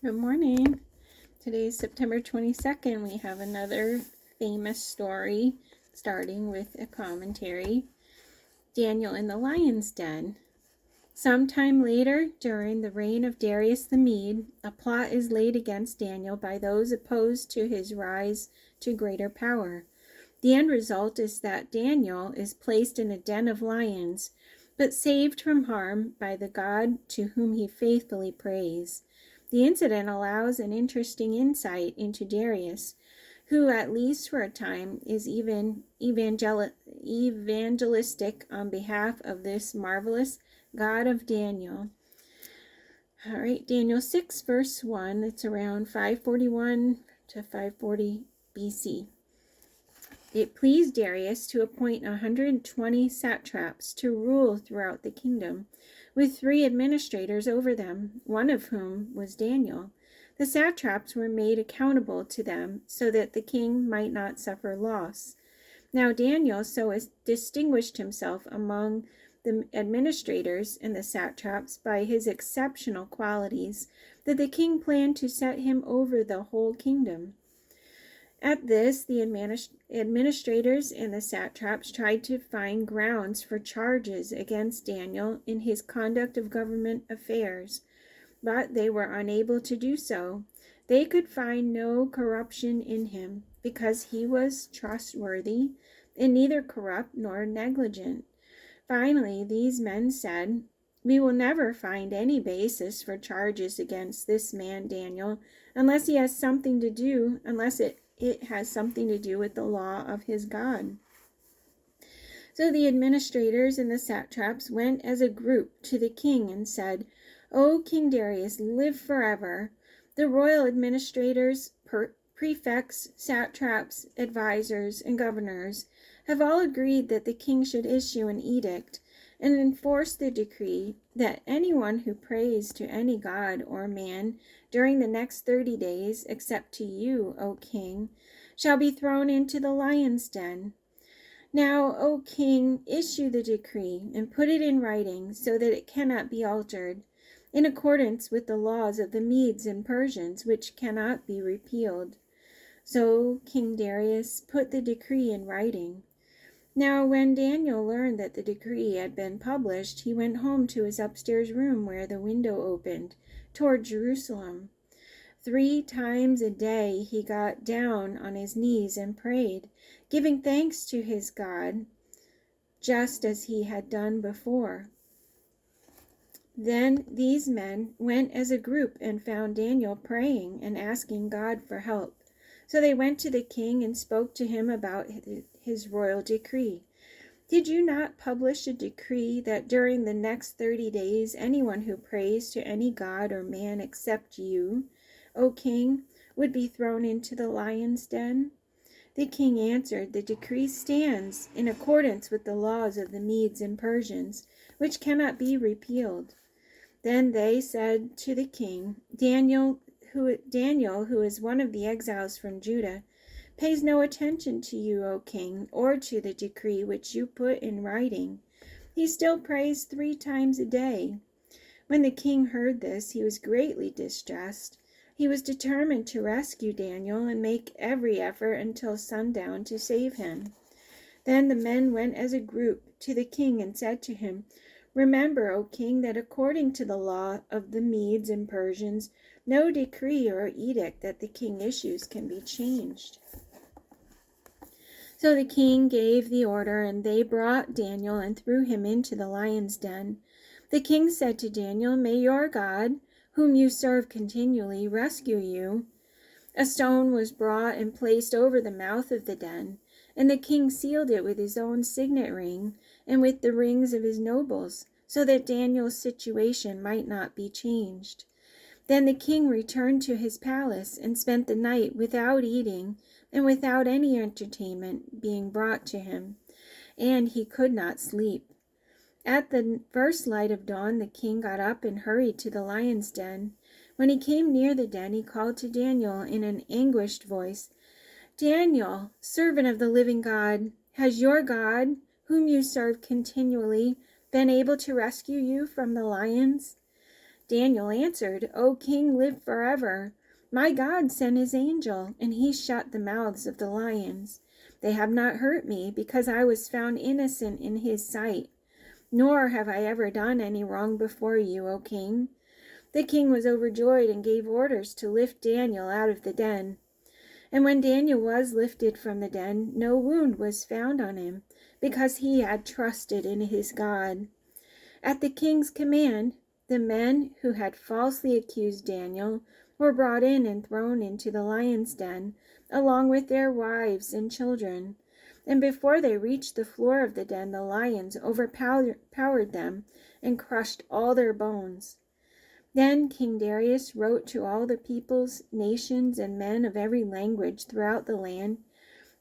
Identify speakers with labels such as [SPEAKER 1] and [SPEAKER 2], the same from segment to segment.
[SPEAKER 1] Good morning. Today is September 22nd. We have another famous story, starting with a commentary. Daniel in the lion's den. Sometime later, during the reign of Darius the Mede, a plot is laid against Daniel by those opposed to his rise to greater power. The end result is that Daniel is placed in a den of lions, but saved from harm by the God to whom he faithfully prays. The incident allows an interesting insight into Darius, who, at least for a time, is even evangelistic on behalf of this marvelous God of Daniel. All right, Daniel 6, verse 1. It's around 541 to 540 BC. It pleased Darius to appoint 120 satraps to rule throughout the kingdom, with 3 administrators over them, one of whom was Daniel. The satraps were made accountable to them so that the king might not suffer loss. Now Daniel so distinguished himself among the administrators and the satraps by his exceptional qualities that the king planned to set him over the whole kingdom. At this, the administrators and the satraps tried to find grounds for charges against Daniel in his conduct of government affairs, but they were unable to do so. They could find no corruption in him, because he was trustworthy and neither corrupt nor negligent. Finally, these men said, "We will never find any basis for charges against this man Daniel unless it has something to do with the law of his God." So the administrators and the satraps went as a group to the king and said, "O King Darius, live forever." The royal administrators, prefects, satraps, advisors, and governors have all agreed that the king should issue an edict and enforce the decree that anyone who prays to any god or man during the next 30 days, except to you, O king, shall be thrown into the lion's den. Now, O king, issue the decree and put it in writing so that it cannot be altered, in accordance with the laws of the Medes and Persians, which cannot be repealed. So King Darius put the decree in writing. Now when Daniel learned that the decree had been published, he went home to his upstairs room where the window opened toward Jerusalem. 3 times a day he got down on his knees and prayed, giving thanks to his God, just as he had done before. Then these men went as a group and found Daniel praying and asking God for help. So they went to the king and spoke to him about his royal decree. "Did you not publish a decree that during the next 30 days anyone who prays to any god or man except you, O king, would be thrown into the lion's den?" The king answered, "The decree stands in accordance with the laws of the Medes and Persians, which cannot be repealed." Then they said to the king, Daniel, who is one of the exiles from Judah, pays no attention to you, O king, or to the decree which you put in writing. He still prays 3 times a day." When the king heard this, he was greatly distressed. He was determined to rescue Daniel and make every effort until sundown to save him. Then the men went as a group to the king and said to him, "Remember, O king, that according to the law of the Medes and Persians, no decree or edict that the king issues can be changed." So the king gave the order, and they brought Daniel and threw him into the lion's den. The king said to Daniel, "May your God, whom you serve continually, rescue you." A stone was brought and placed over the mouth of the den, and the king sealed it with his own signet ring and with the rings of his nobles, so that Daniel's situation might not be changed. Then the king returned to his palace and spent the night without eating and without any entertainment being brought to him, and he could not sleep. At the first light of dawn, the king got up and hurried to the lion's den. When he came near the den, he called to Daniel in an anguished voice, "Daniel, servant of the living God, has your God, whom you serve continually, been able to rescue you from the lions?" Daniel answered, O king, live forever. My God sent his angel, and he shut the mouths of the lions. They have not hurt me, because I was found innocent in his sight. Nor have I ever done any wrong before you, O king. The king was overjoyed and gave orders to lift Daniel out of the den. And when Daniel was lifted from the den, no wound was found on him, because he had trusted in his God. At the king's command, the men who had falsely accused Daniel were brought in and thrown into the lion's den, along with their wives and children. And before they reached the floor of the den, the lions overpowered them and crushed all their bones. Then King Darius wrote to all the peoples, nations, and men of every language throughout the land,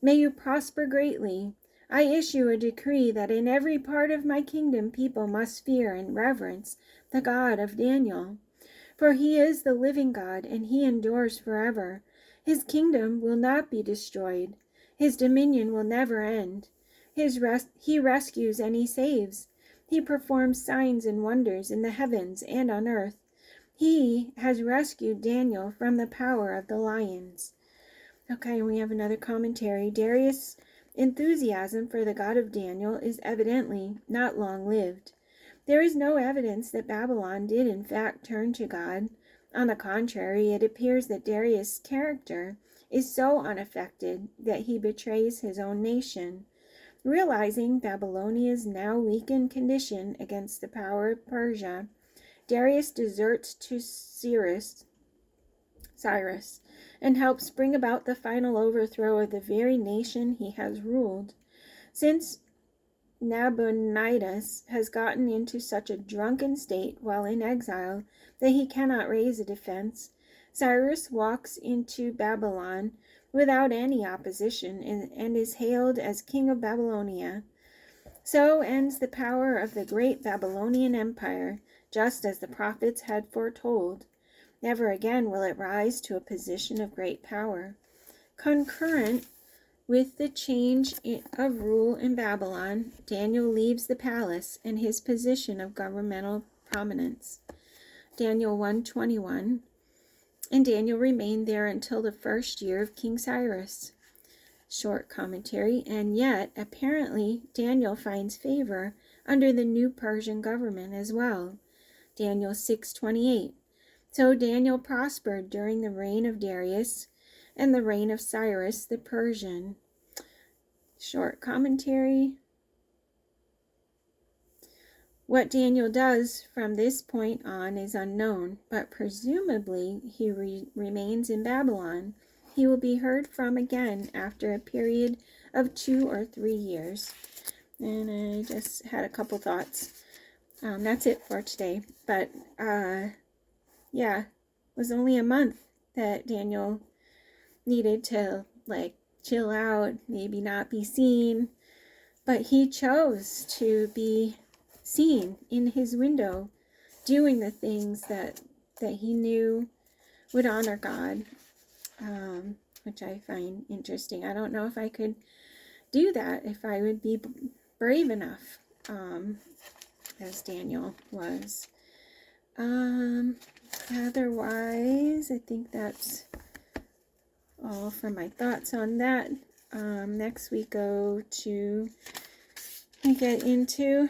[SPEAKER 1] May you prosper greatly. I issue a decree that in every part of my kingdom people must fear and reverence the God of Daniel. For he is the living God, and he endures forever. His kingdom will not be destroyed. His dominion will never end. He rescues and he saves. He performs signs and wonders in the heavens and on earth. He has rescued Daniel from the power of the lions. Okay, we have another commentary. Darius' enthusiasm for the God of Daniel is evidently not long-lived. There is no evidence that Babylon did in fact turn to God. On the contrary, it appears that Darius' character is so unaffected that he betrays his own nation. Realizing Babylonia's now weakened condition against the power of Persia, Darius deserts to Cyrus and helps bring about the final overthrow of the very nation he has ruled. Since Nabonidus has gotten into such a drunken state while in exile that he cannot raise a defense, Cyrus walks into Babylon without any opposition and is hailed as King of Babylonia. So ends the power of the great Babylonian Empire, just as the prophets had foretold. Never again will it rise to a position of great power. Concurrent with the change of rule in Babylon, Daniel leaves the palace and his position of governmental prominence. Daniel 1:21. And Daniel remained there until the first year of King Cyrus. Short commentary. And yet, apparently, Daniel finds favor under the new Persian government as well. Daniel 6:28. So Daniel prospered during the reign of Darius and the reign of Cyrus the Persian. Short commentary. What Daniel does from this point on is unknown, but presumably he remains in Babylon. He will be heard from again after a period of 2 or 3 years. And I just had a couple thoughts. That's it for today. But yeah, it was only a month that Daniel needed to chill out, maybe not be seen, but he chose to be seen in his window doing the things that he knew would honor God, which I find interesting. I don't know if I could do that, if I would be brave enough, as Daniel was. Otherwise, I think that's all for my thoughts on that. Next we get into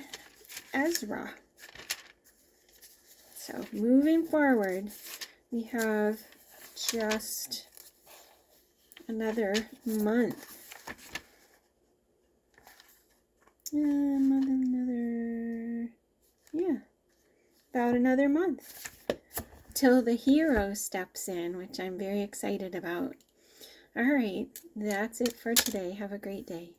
[SPEAKER 1] Ezra. So moving forward, we have just another month. About another month till the hero steps in, which I'm very excited about. All right, that's it for today. Have a great day.